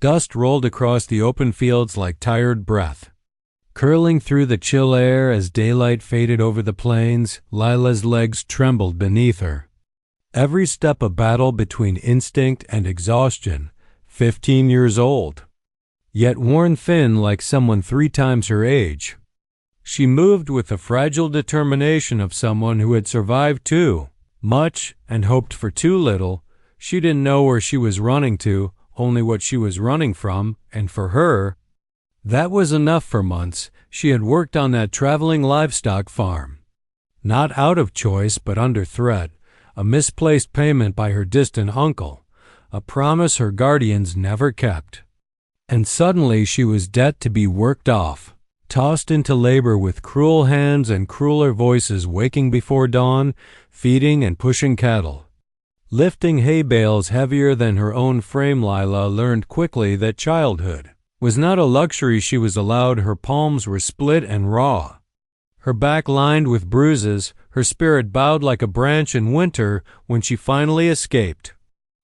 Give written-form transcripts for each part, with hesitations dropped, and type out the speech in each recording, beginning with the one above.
Dust rolled across the open fields like tired breath. Curling through the chill air as daylight faded over the plains, Lila's legs trembled beneath her. Every step a battle between instinct and exhaustion, 15 years old, yet worn thin like someone 3 times her age. She moved with the fragile determination of someone who had survived too much and hoped for too little. She didn't know where she was running to, only what she was running from, and for her, that was enough. For months, she had worked on that traveling livestock farm. Not out of choice, but under threat, a misplaced payment by her distant uncle, a promise her guardians never kept. And suddenly she was debt to be worked off, tossed into labor with cruel hands and crueler voices waking before dawn, feeding and pushing cattle. Lifting hay bales heavier than her own frame, Lila learned quickly that childhood was not a luxury she was allowed. Her palms were split and raw, her back lined with bruises, her spirit bowed like a branch in winter when she finally escaped.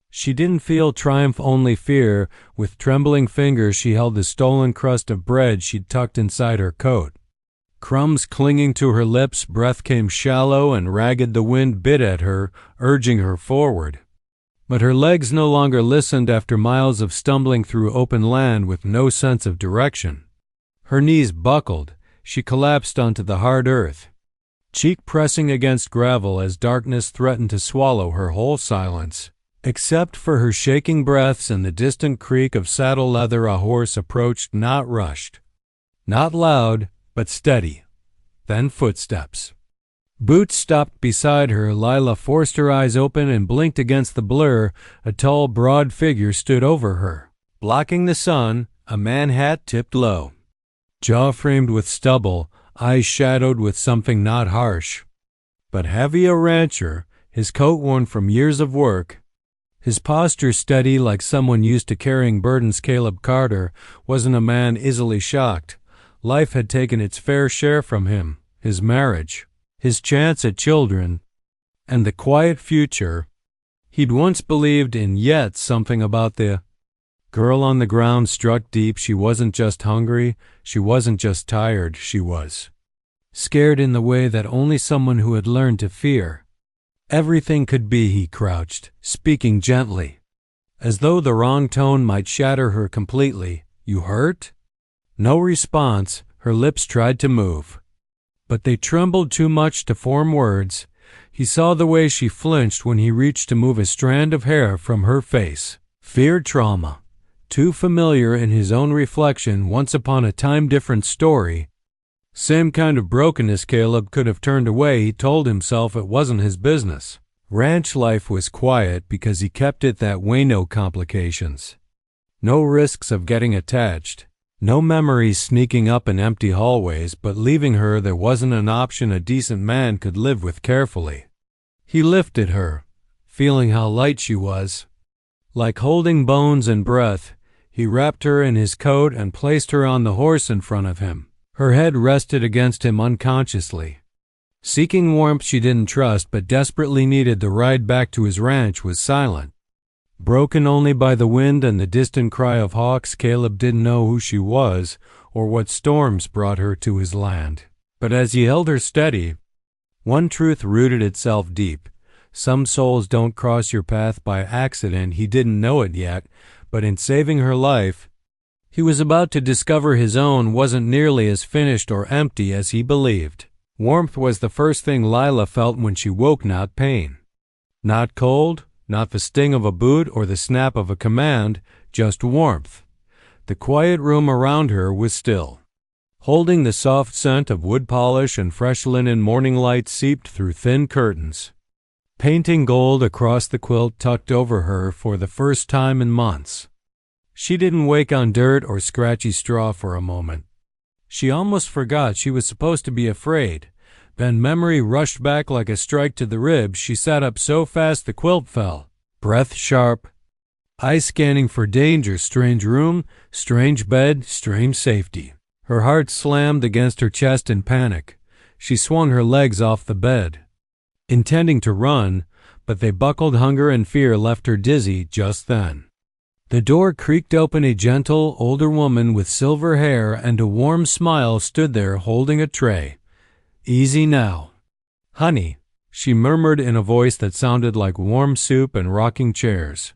She didn't feel triumph, only fear. With trembling fingers she held the stolen crust of bread she'd tucked inside her coat. Crumbs clinging to her lips, breath came shallow and ragged. The wind bit at her, urging her forward. But her legs no longer listened after miles of stumbling through open land with no sense of direction. Her knees buckled. She collapsed onto the hard earth, cheek pressing against gravel as darkness threatened to swallow her whole silence. Except for her shaking breaths and the distant creak of saddle leather, a horse approached, not rushed. Not loud, but steady. Then footsteps. Boots stopped beside her. Lila forced her eyes open and blinked against the blur. A tall, broad figure stood over her, blocking the sun, a man hat tipped low, jaw framed with stubble, eyes shadowed with something not harsh, but heavy. A rancher, his coat worn from years of work, his posture steady like someone used to carrying burdens. Caleb Carter wasn't a man easily shocked. Life had taken its fair share from him, his marriage, his chance at children, and the quiet future he'd once believed in. Yet something about the girl on the ground struck deep. She wasn't just hungry, she wasn't just tired, she was scared in the way that only someone who had learned to fear everything could be. He crouched, speaking gently, as though the wrong tone might shatter her completely. "You hurt?" No response. Her lips tried to move, but they trembled too much to form words. He saw the way she flinched when he reached to move a strand of hair from her face. Fear, trauma, too familiar in his own reflection. Once upon a time, different story. Same kind of brokenness. Caleb could have turned away. He told himself it wasn't his business. Ranch life was quiet because he kept it that way. No complications, no risks of getting attached, no memories sneaking up in empty hallways. But leaving her, there wasn't an option a decent man could live with carefully. He lifted her, feeling how light she was, like holding bones and breath. He wrapped her in his coat and placed her on the horse in front of him. Her head rested against him unconsciously. Seeking warmth she didn't trust but desperately needed, the ride back to his ranch was silent, broken only by the wind and the distant cry of hawks. Caleb didn't know who she was or what storms brought her to his land. But as he held her steady, one truth rooted itself deep. Some souls don't cross your path by accident. He didn't know it yet, but in saving her life, he was about to discover his own wasn't nearly as finished or empty as he believed. Warmth was the first thing Lila felt when she woke, not pain, not cold, not the sting of a boot or the snap of a command, just warmth. The quiet room around her was still, holding the soft scent of wood polish and fresh linen. Morning light seeped through thin curtains, painting gold across the quilt tucked over her. For the first time in months, she didn't wake on dirt or scratchy straw for a moment. She almost forgot she was supposed to be afraid. Then memory rushed back like a strike to the ribs. She sat up so fast the quilt fell, breath sharp, eyes scanning for danger. Strange room, strange bed, strange safety. Her heart slammed against her chest in panic. She swung her legs off the bed, intending to run, but they buckled. Hunger and fear left her dizzy just then. The door creaked open. A gentle, older woman with silver hair and a warm smile stood there holding a tray. "Easy now, honey," she murmured in a voice that sounded like warm soup and rocking chairs.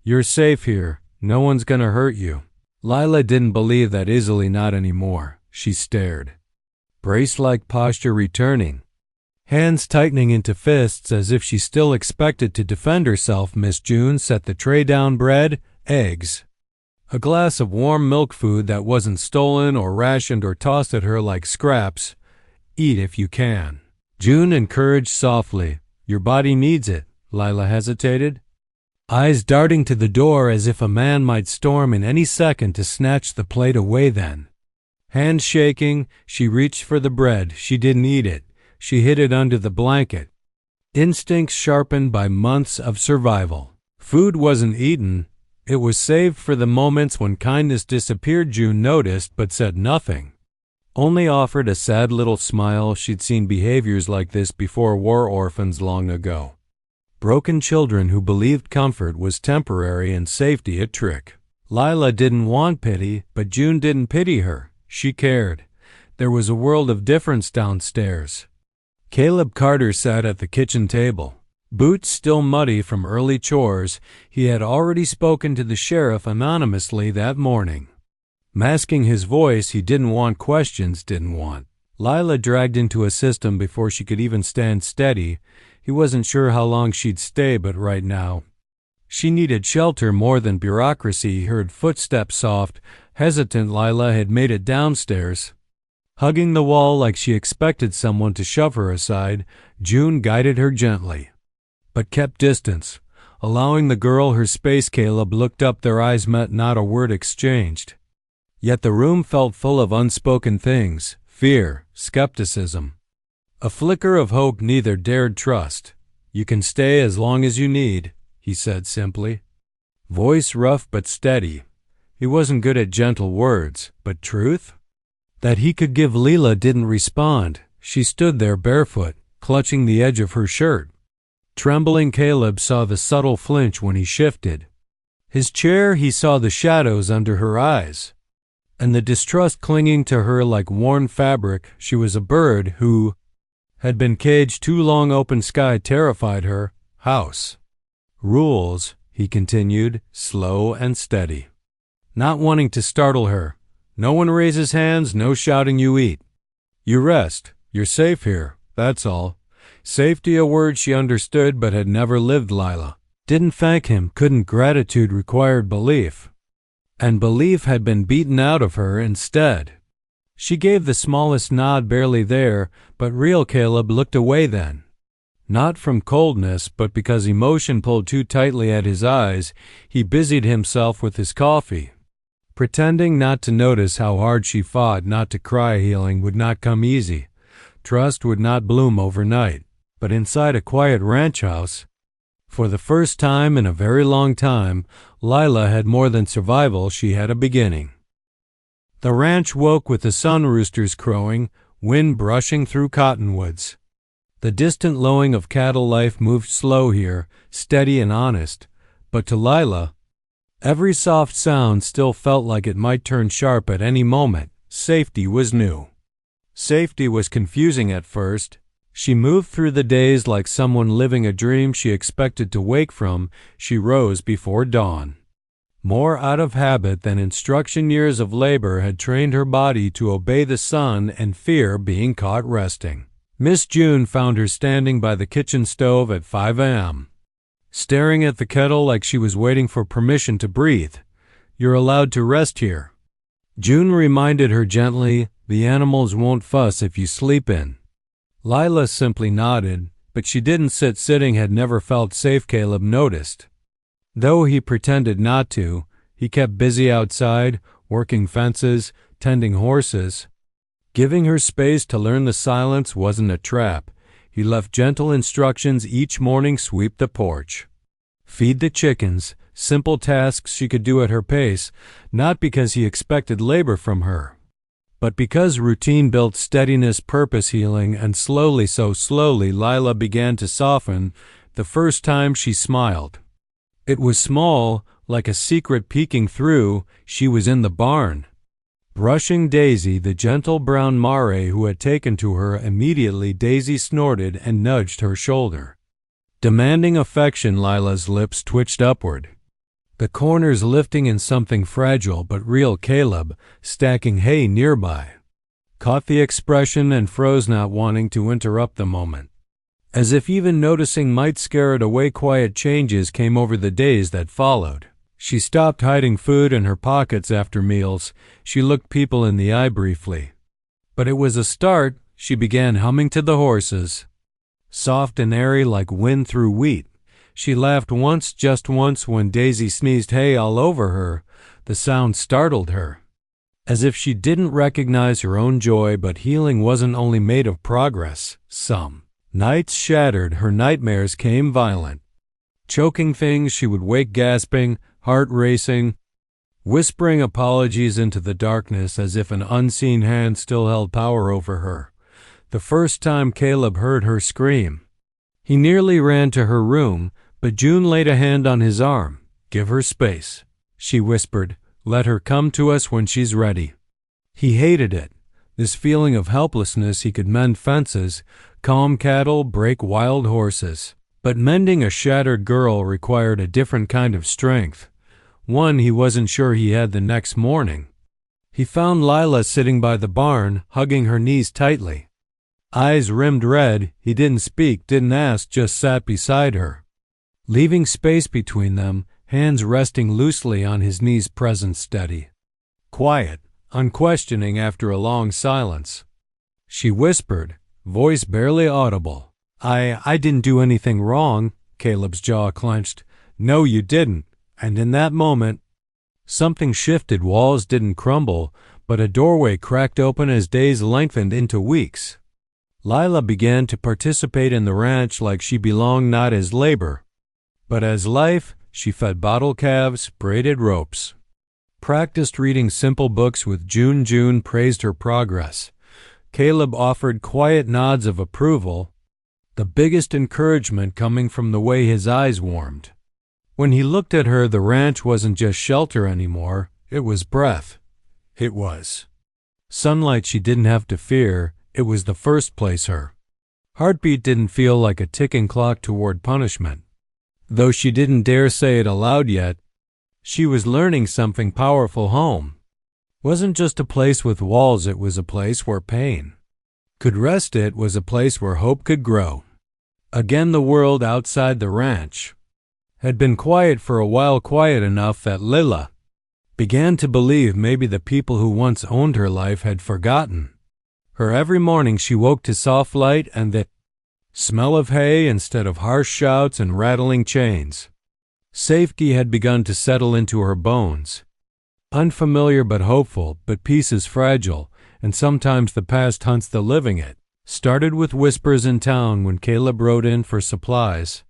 "You're safe here. No one's gonna hurt you." Lila didn't believe that easily, not anymore. She stared. Brace-like posture returning. Hands tightening into fists as if she still expected to defend herself, Miss June set the tray down. Bread, eggs, a glass of warm milk, food that wasn't stolen or rationed or tossed at her like scraps. "Eat if you can," June encouraged softly. "Your body needs it." Lila hesitated, eyes darting to the door as if a man might storm in any second to snatch the plate away. Then, hands shaking, she reached for the bread. She didn't eat it. She hid it under the blanket. Instincts sharpened by months of survival. Food wasn't eaten. It was saved for the moments when kindness disappeared. June noticed but said nothing. Only offered a sad little smile. She'd seen behaviors like this before. War orphans long ago. Broken children who believed comfort was temporary and safety a trick. Lila didn't want pity, but June didn't pity her. She cared. There was a world of difference downstairs. Caleb Carter sat at the kitchen table. Boots still muddy from early chores, he had already spoken to the sheriff anonymously that morning. Masking his voice, he didn't want questions, didn't want. Lila dragged into a system before she could even stand steady. He wasn't sure how long she'd stay, but right now, she needed shelter more than bureaucracy. He heard footsteps, soft, hesitant. Lila had made it downstairs. Hugging the wall like she expected someone to shove her aside, June guided her gently, but kept distance, allowing the girl her space. Caleb looked up. Their eyes met, not a word exchanged. Yet the room felt full of unspoken things, fear, skepticism. A flicker of hope neither dared trust. "You can stay as long as you need," he said simply. Voice rough but steady. He wasn't good at gentle words, but truth that he could give. Lila didn't respond. She stood there barefoot, clutching the edge of her shirt. Trembling, Caleb saw the subtle flinch when he shifted his chair. He saw the shadows under her eyes, and the distrust clinging to her like worn fabric. She was a bird who had been caged too long. Open sky terrified her. "House rules," he continued, slow and steady, not wanting to startle her. "No one raises hands, no shouting. You eat. You rest. You're safe here, that's all." Safety, a word she understood but had never lived. Lila didn't thank him, couldn't. Gratitude required belief, and belief had been beaten out of her instead. She gave the smallest nod, barely there, but real. Caleb looked away then, not from coldness, but because emotion pulled too tightly at his eyes. He busied himself with his coffee, pretending not to notice how hard she fought not to cry. Healing would not come easy. Trust would not bloom overnight. But inside a quiet ranch house, for the first time in a very long time, Lila had more than survival. She had a beginning. The ranch woke with the sun, roosters crowing, wind brushing through cottonwoods. The distant lowing of cattle. Life moved slow here, steady and honest. But to Lila, every soft sound still felt like it might turn sharp at any moment. Safety was new. Safety was confusing at first. She moved through the days like someone living a dream she expected to wake from. She rose before dawn, more out of habit than instruction. Years of labor had trained her body to obey the sun and fear being caught resting. Miss June found her standing by the kitchen stove at 5 a.m., staring at the kettle like she was waiting for permission to breathe. "You're allowed to rest here," June reminded her gently. "The animals won't fuss if you sleep in." Lila simply nodded, but she didn't sit. Sitting had never felt safe. Caleb noticed. Though he pretended not to, he kept busy outside, working fences, tending horses. Giving her space to learn the silence wasn't a trap. He left gentle instructions each morning: sweep the porch, feed the chickens, simple tasks she could do at her pace, not because he expected labor from her, but because routine built steadiness, purpose. Healing, and slowly, so slowly, Lila began to soften. The first time she smiled, it was small, Like a secret peeking through, she was in the barn. Brushing Daisy, the gentle brown mare who had taken to her, immediately Daisy snorted and nudged her shoulder. Demanding affection, Lila's lips twitched upward, the corners lifting in something fragile but real. Caleb, stacking hay nearby, caught the expression and froze, not wanting to interrupt the moment. As if even noticing might scare it away, quiet changes came over the days that followed. She stopped hiding food in her pockets after meals. She looked people in the eye briefly. But it was a start. She began humming to the horses, soft and airy like wind through wheat. She laughed once, just once, when Daisy sneezed hay all over her. The sound startled her, as if she didn't recognize her own joy. But healing wasn't only made of progress. Some nights shattered, her nightmares came violent. Choking things, she would wake gasping, heart racing, whispering apologies into the darkness as if an unseen hand still held power over her. The first time Caleb heard her scream, he nearly ran to her room, but June laid a hand on his arm. "Give her space," she whispered. "Let her come to us when she's ready." He hated it, this feeling of helplessness. He could mend fences, calm cattle, break wild horses. But mending a shattered girl required a different kind of strength, one he wasn't sure he had the next morning. He found Lila sitting by the barn, hugging her knees tightly. Eyes rimmed red, he didn't speak, didn't ask, just sat beside her, leaving space between them, hands resting loosely on his knees, presence steady, quiet, unquestioning. After a long silence, she whispered, voice barely audible, I didn't do anything wrong." Caleb's jaw clenched. "No, you didn't." And in that moment, something shifted. Walls didn't crumble, but a doorway cracked open as days lengthened into weeks. Lila began to participate in the ranch like she belonged, not as labor, but as life. She fed bottle calves, braided ropes, practiced reading simple books with June. June praised her progress. Caleb offered quiet nods of approval, the biggest encouragement coming from the way his eyes warmed. When he looked at her, the ranch wasn't just shelter anymore. It was breath. It was sunlight she didn't have to fear. It was the first place her heartbeat didn't feel like a ticking clock toward punishment. Though she didn't dare say it aloud yet, she was learning something powerful. Home wasn't just a place with walls. It was a place where pain could rest. It was a place where hope could grow. Again, the world outside the ranch had been quiet for a while, quiet enough that Lila began to believe maybe the people who once owned her life had forgotten her. Every morning she woke to soft light and the smell of hay instead of harsh shouts and rattling chains. Safety had begun to settle into her bones. Unfamiliar but hopeful, but peace is fragile, and sometimes the past hunts the living. It started with whispers in town when Caleb rode in for supplies.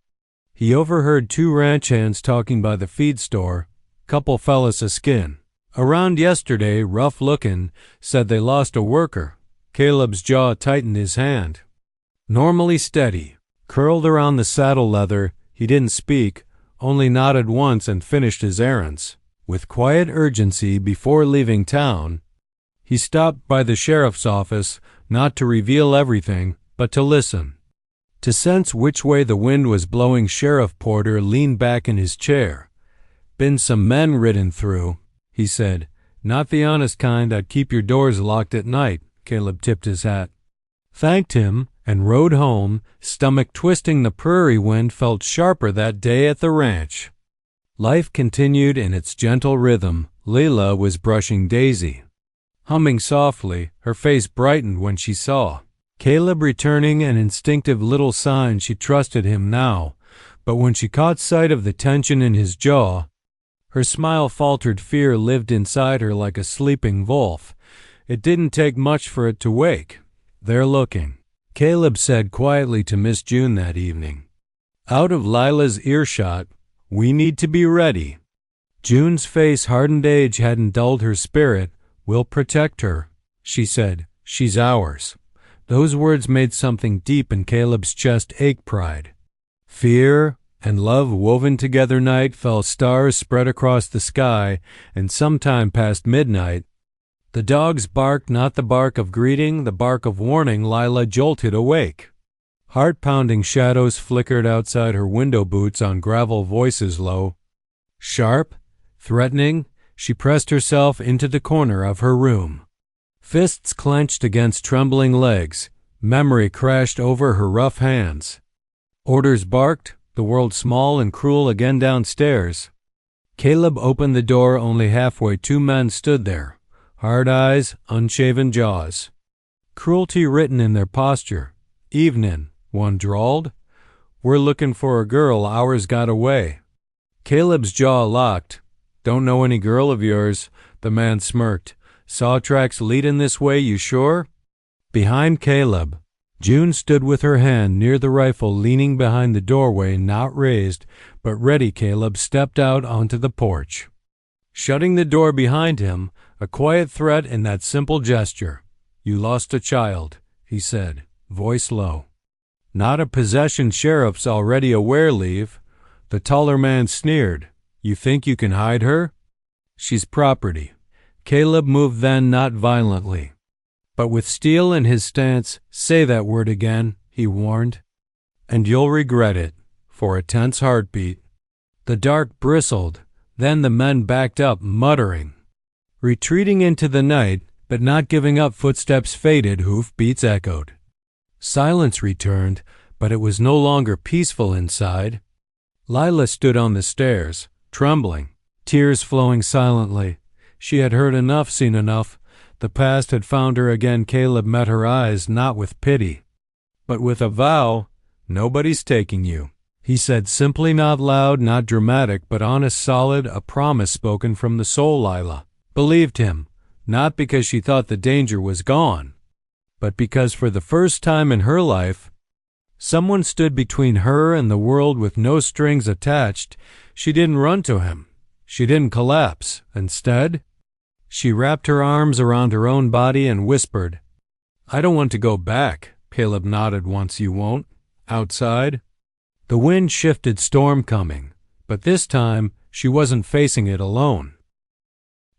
He overheard two ranch hands talking by the feed store. Couple fellas a skin around yesterday, rough looking, said they lost a worker. Caleb's jaw tightened, his hand, normally steady, curled around the saddle leather. He didn't speak, only nodded once and finished his errands. With quiet urgency before leaving town, he stopped by the sheriff's office, not to reveal everything, but to listen, to sense which way the wind was blowing. Sheriff Porter leaned back in his chair. "Been some men ridden through," he said. "Not the honest kind that keep your doors locked at night." Caleb tipped his hat, thanked him, and rode home, stomach twisting. The prairie wind felt sharper that day at the ranch. Life continued in its gentle rhythm. Lila was brushing Daisy, humming softly. Her face brightened when she saw Caleb returning, an instinctive little sign she trusted him now. But when she caught sight of the tension in his jaw, her smile faltered. Fear lived inside her like a sleeping wolf. It didn't take much for it to wake. "They're looking," Caleb said quietly to Miss June that evening, out of Lila's earshot. "We need to be ready." June's face hardened. Age hadn't dulled her spirit. "We'll protect her," she said. "She's ours." Those words made something deep in Caleb's chest ache. Pride, fear, and love woven together night fell stars spread across the sky, and sometime past midnight, the dog's bark, not the bark of greeting, the bark of warning, Lila jolted awake. Heart-pounding shadows flickered outside her window boots on gravel, voices low. Sharp, threatening, she pressed herself into the corner of her room. Fists clenched against trembling legs, memory crashed over her rough hands. Orders barked, the world small and cruel again downstairs. Caleb opened the door only halfway. 2 men stood there, hard eyes, unshaven jaws. Cruelty written in their posture. "Evenin'," one drawled. "We're looking for a girl, ours got away." Caleb's jaw locked. "Don't know any girl of yours," the man smirked. "Saw tracks leadin' this way, you sure?" Behind Caleb, June stood with her hand near the rifle, leaning behind the doorway, not raised, but ready. Caleb stepped out onto the porch, shutting the door behind him, a quiet threat in that simple gesture. "You lost a child," he said, voice low. "Not a possession, sheriff's already aware, leave." The taller man sneered. "You think you can hide her?" "She's property." Caleb moved then, not violently, but with steel in his stance. "Say that word again," he warned, "and you'll regret it." For a tense heartbeat. The dark bristled. Then the men backed up, muttering. Retreating into the night, but not giving up. Footsteps faded, hoofbeats echoed. Silence returned, but it was no longer peaceful inside. Lila stood on the stairs, trembling, tears flowing silently. She had heard enough, seen enough. The past had found her again. Caleb met her eyes, not with pity, but with a vow. "Nobody's taking you," he said simply, not loud, not dramatic, but honest, solid, a promise spoken from the soul. Lila believed him, not because she thought the danger was gone, but because for the first time in her life, someone stood between her and the world with no strings attached. She didn't run to him. She didn't collapse. Instead, she wrapped her arms around her own body and whispered, "I don't want to go back." Caleb nodded once. "You won't?" Outside, the wind shifted, storm coming, but this time she wasn't facing it alone.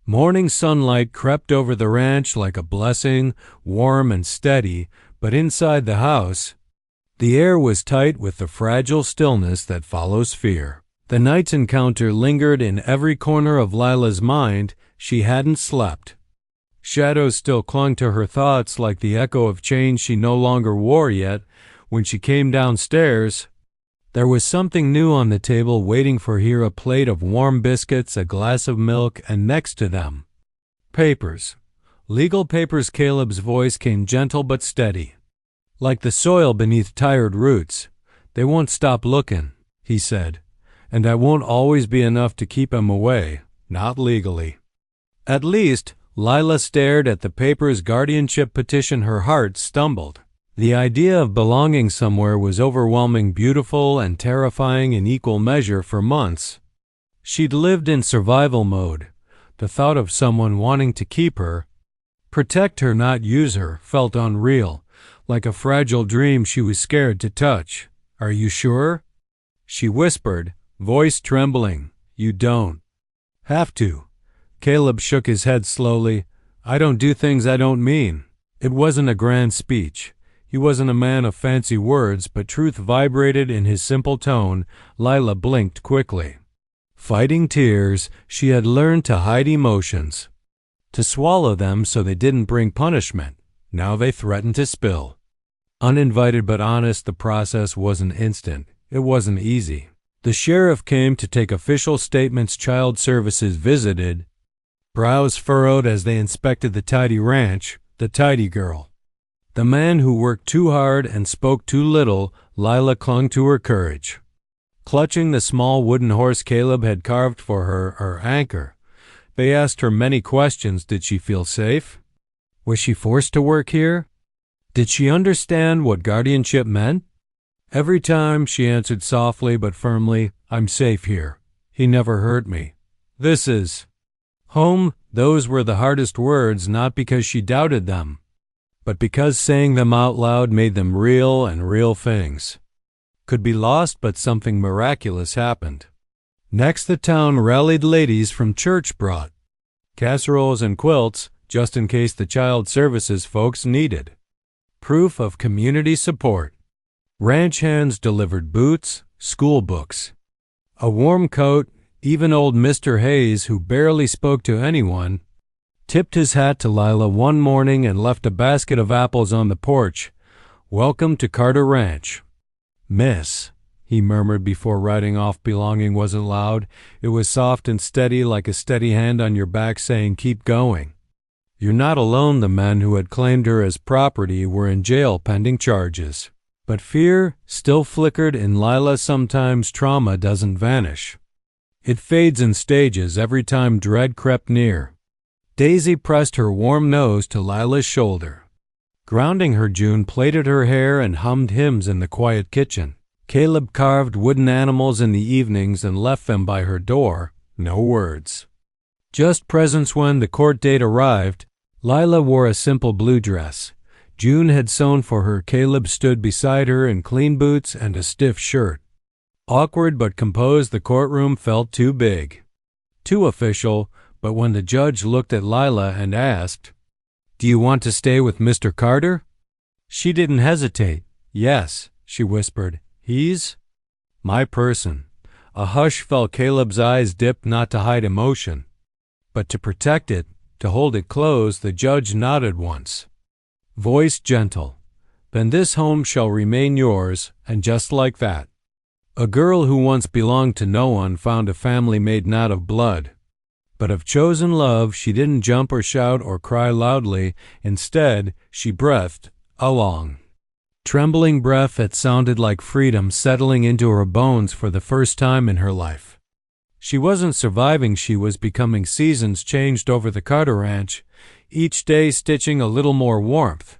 Morning sunlight crept over the ranch like a blessing, warm and steady, but inside the house, the air was tight with the fragile stillness that follows fear. The night's encounter lingered in every corner of Lila's mind. She hadn't slept. Shadows still clung to her thoughts like the echo of chains she no longer wore. Yet, when she came downstairs, there was something new on the table waiting for her. A plate of warm biscuits, a glass of milk, and next to them, papers. Legal papers. Caleb's voice came gentle but steady, like the soil beneath tired roots. "They won't stop looking," he said, "and I won't always be enough to keep him away, not legally." At least, Lila stared at the papers. Guardianship petition. Her heart stumbled. The idea of belonging somewhere was overwhelming, beautiful, and terrifying in equal measure. For months, she'd lived in survival mode. The thought of someone wanting to keep her, protect her, not use her, felt unreal, like a fragile dream she was scared to touch. "Are you sure?" she whispered, voice trembling. "You don't have to." Caleb shook his head slowly. "I don't do things I don't mean." It wasn't a grand speech. He wasn't a man of fancy words, but truth vibrated in his simple tone. Lila blinked quickly. Fighting tears, she had learned to hide emotions, to swallow them so they didn't bring punishment. Now they threatened to spill. Uninvited but honest, the process wasn't instant. It wasn't easy. The sheriff came to take official statements. Child services visited, brows furrowed as they inspected the tidy ranch, the tidy girl. The man who worked too hard and spoke too little. Lila clung to her courage, clutching the small wooden horse Caleb had carved for her anchor. They asked her many questions. Did she feel safe? Was she forced to work here? Did she understand what guardianship meant? Every time she answered softly but firmly, "I'm safe here. He never hurt me. This is home." Those were the hardest words, not because she doubted them, but because saying them out loud made them real, and real things. could be lost, but something miraculous happened. Next, the town rallied ladies from church brought casseroles and quilts, just in case the child services folks needed. Proof of community support. Ranch hands delivered boots, school books, a warm coat. Even old Mr. Hayes, who barely spoke to anyone, tipped his hat to Lila one morning and left a basket of apples on the porch. "Welcome to Carter Ranch." "Miss," he murmured before riding off. Belonging wasn't loud. It was soft and steady, like a steady hand on your back saying, "Keep going." "You're not alone." The men who had claimed her as property were in jail pending charges. But fear still flickered in Lila. Sometimes trauma doesn't vanish. It fades in stages every time dread crept near. Daisy pressed her warm nose to Lila's shoulder. Grounding her, June plaited her hair and hummed hymns in the quiet kitchen. Caleb carved wooden animals in the evenings and left them by her door. No words. Just presents. When the court date arrived, Lila wore a simple blue dress June had sewn for her. Caleb stood beside her in clean boots and a stiff shirt. Awkward but composed, the courtroom felt too big, too official. But when the judge looked at Lila and asked, "Do you want to stay with Mr. Carter?" she didn't hesitate. "Yes," she whispered. "He's my person." A hush fell. Caleb's eyes dipped, not to hide emotion, but to protect it, to hold it close. The judge nodded once, voice gentle. "Then this home shall remain yours." And just like that, a girl who once belonged to no one found a family made not of blood, but of chosen love. She didn't jump or shout or cry loudly. Instead, she breathed, a long, trembling breath that sounded like freedom settling into her bones for the first time in her life. She wasn't surviving, she was becoming. Seasons changed over the Carter Ranch, each day stitching a little more warmth,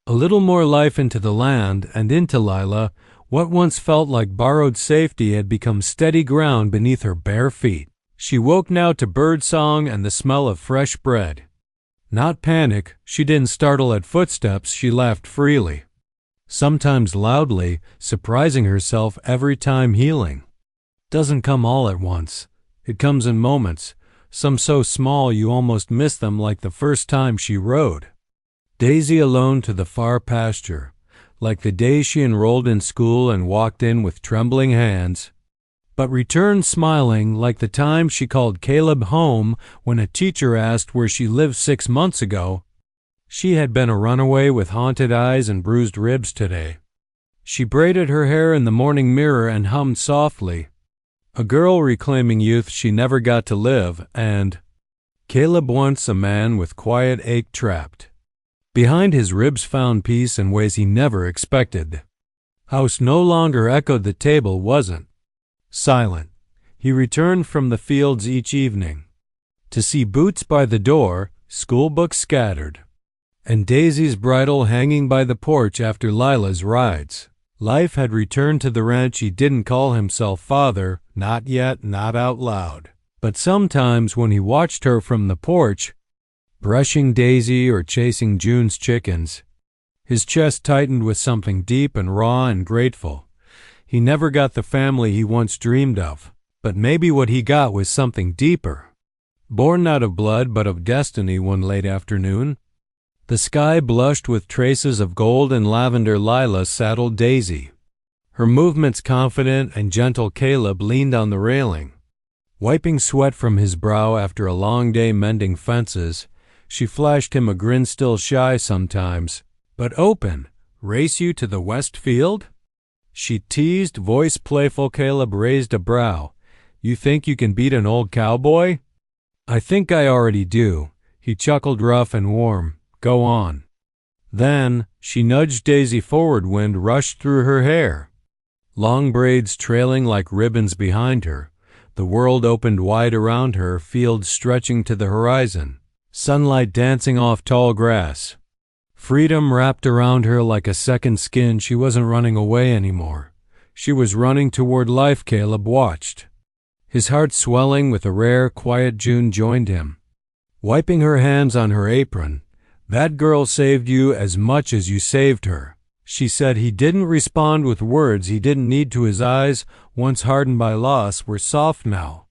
a little more life into the land and into Lila. What once felt like borrowed safety had become steady ground beneath her bare feet. She woke now to birdsong and the smell of fresh bread. Not panic. She didn't startle at footsteps. She laughed freely, sometimes loudly, surprising herself every time. Healing doesn't come all at once. It comes in moments, some so small you almost miss them, like the first time she rode Daisy alone to the far pasture, like the day she enrolled in school and walked in with trembling hands, but returned smiling, like the time she called Caleb home when a teacher asked where she lived 6 months ago. She had been a runaway with haunted eyes and bruised ribs today. She braided her hair in the morning mirror and hummed softly, a girl reclaiming youth she never got to live. And Caleb, once a man with quiet ache trapped behind his ribs, found peace in ways he never expected. House no longer echoed. The table wasn't silent. He returned from the fields each evening to see boots by the door, school books scattered, and Daisy's bridle hanging by the porch after Lila's rides. Life had returned to the ranch. He didn't call himself father, not yet, not out loud. But sometimes when he watched her from the porch, brushing Daisy or chasing June's chickens, his chest tightened with something deep and raw and grateful. He never got the family he once dreamed of, but maybe what he got was something deeper, born not of blood but of destiny. One late afternoon, the sky blushed with traces of gold and lavender. Lila saddled Daisy, her movements confident and gentle. Caleb leaned on the railing, wiping sweat from his brow after a long day mending fences. She flashed him a grin, still shy sometimes, but open. "Race you to the west field?" she teased, voice playful. Caleb raised a brow. "You think you can beat an old cowboy?" "I think I already do." He chuckled, rough and warm. "Go on." Then she nudged Daisy forward. Wind rushed through her hair, long braids trailing like ribbons behind her. The world opened wide around her, fields stretching to the horizon, sunlight dancing off tall grass. Freedom wrapped around her like a second skin. She wasn't running away anymore. She was running toward life. Caleb watched, his heart swelling with a rare, quiet. June joined him, wiping her hands on her apron. "That girl saved you as much as you saved her." She said he didn't respond with words he didn't need to. His eyes, once hardened by loss, were soft now,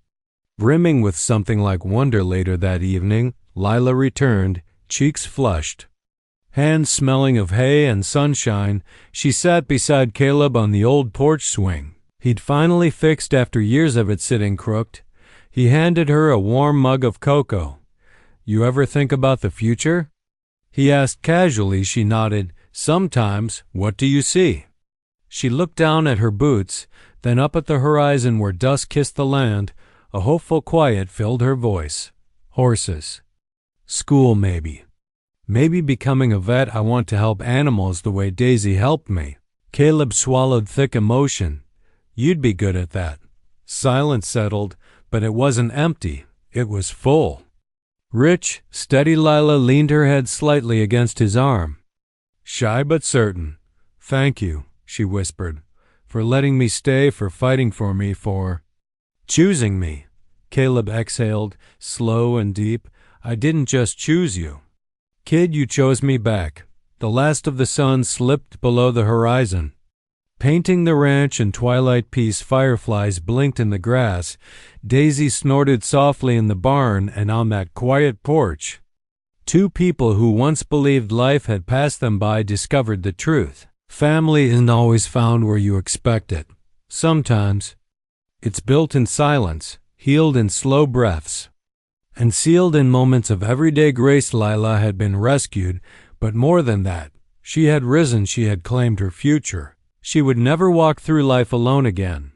brimming with something like wonder. Later that evening, Lila returned, cheeks flushed, hands smelling of hay and sunshine. She sat beside Caleb on the old porch swing he'd finally fixed after years of it sitting crooked. He handed her a warm mug of cocoa. "You ever think about the future?" he asked casually. She nodded. "Sometimes. What do you see?" She looked down at her boots, then up at the horizon where dusk kissed the land. A hopeful quiet filled her voice. "Horses. School, maybe. Maybe becoming a vet. I want to help animals the way Daisy helped me." Caleb swallowed thick emotion. "You'd be good at that." Silence settled, but it wasn't empty. It was full. Rich, steady. Lila leaned her head slightly against his arm. "Shy but certain. Thank you," she whispered, "for letting me stay, for fighting for me, for choosing me." Caleb exhaled, slow and deep. "I didn't just choose you, kid, you chose me back." The last of the sun slipped below the horizon, painting the ranch in twilight peace. Fireflies blinked in the grass. Daisy snorted softly in the barn, and on that quiet porch, two people who once believed life had passed them by discovered the truth. Family isn't always found where you expect it. Sometimes it's built in silence, healed in slow breaths, and sealed in moments of everyday grace. Lila had been rescued, but more than that, she had risen. She had claimed her future. She would never walk through life alone again.